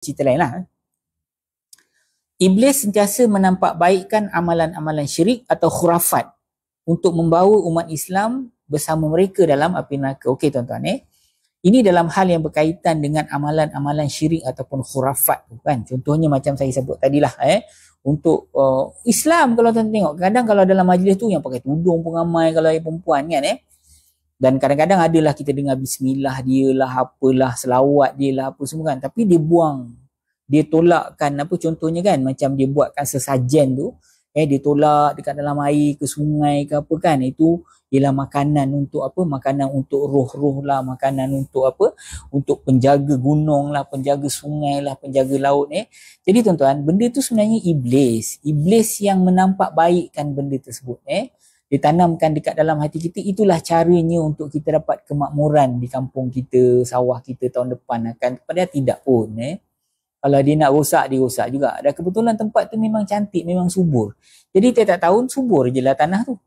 cerita lain lah. Iblis sentiasa menampak baikkan amalan-amalan syirik atau khurafat untuk membawa umat Islam bersama mereka dalam api neraka. Okey tuan-tuan ini dalam hal yang berkaitan dengan amalan-amalan syirik ataupun khurafat kan. Contohnya macam saya sebut tadilah untuk Islam, kalau tuan tengok kadang kalau dalam majlis tu yang pakai tudung pun ramai kalau yang perempuan kan dan kadang-kadang adalah kita dengar bismillah dia lah, apalah, selawat dia lah, apa semua kan, tapi dia buang, dia tolakkan apa contohnya kan, macam dia buatkan sesajen tu dia tolak dekat dalam air ke sungai ke apa kan, itu ialah makanan untuk apa, makanan untuk roh-roh lah, makanan untuk apa, untuk penjaga gunung lah, penjaga sungai lah, penjaga laut Jadi tuan-tuan, benda tu sebenarnya iblis yang menampak baikkan benda tersebut ditanamkan dekat dalam hati kita. Itulah caranya untuk kita dapat kemakmuran di kampung kita, sawah kita tahun depan akan, padahal tidak pun kalau dia nak rosak, dia rosak juga. Dan kebetulan tempat tu memang cantik, memang subur. Jadi tiap-tiap tahun subur je lah tanah tu.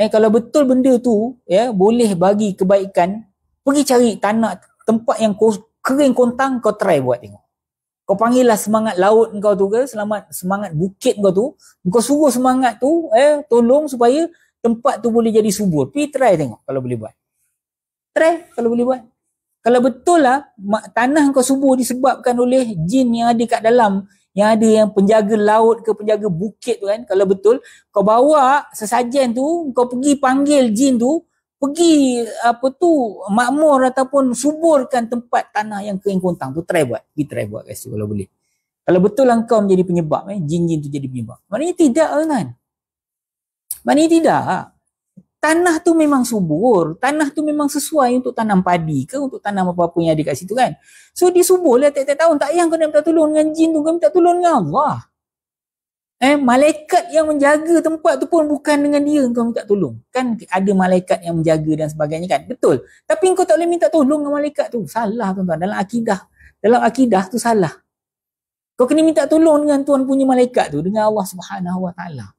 Kalau betul benda tu boleh bagi kebaikan, pergi cari tanah tempat yang kering kontang, kau try buat tengok. Kau panggil lah semangat laut kau tu ke, semangat bukit kau tu, kau suruh semangat tu tolong supaya tempat tu boleh jadi subur. Pergi try tengok kalau boleh buat. Try kalau boleh buat. Kalau betul lah tanah kau subur disebabkan oleh jin yang ada kat dalam, yang ada yang penjaga laut ke penjaga bukit tu kan, kalau betul kau bawa sesajen tu, kau pergi panggil jin tu, pergi makmur ataupun suburkan tempat tanah yang kering kontang tu, try buat guys kalau boleh. Kalau betul lah kau menjadi penyebab jin-jin tu jadi penyebab. Maknanya tidak kan, maknanya tidak. Tanah tu memang subur, tanah tu memang sesuai untuk tanam padi ke, untuk tanam apa-apa yang ada kat situ kan. So dia subur lah tiap-tiap tahun. Tak payah kau nak minta tolong dengan jin tu, kau minta tolong dengan Allah. Malaikat yang menjaga tempat tu pun bukan dengan dia kau minta tolong. Kan ada malaikat yang menjaga dan sebagainya kan. Betul. Tapi kau tak boleh minta tolong dengan malaikat tu. Salah tuan-tuan. Dalam akidah tu salah. Kau kena minta tolong dengan Tuhan punya malaikat tu, dengan Allah Subhanahu Wa Taala.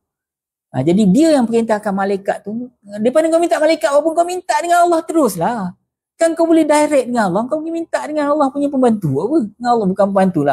Jadi dia yang perintahkan malaikat tu. Daripada kau minta malaikat apa pun, kau minta dengan Allah teruslah. Kan kau boleh direct dengan Allah, kau pergi minta dengan Allah punya pembantu apa? Dengan Allah bukan pembantu lah.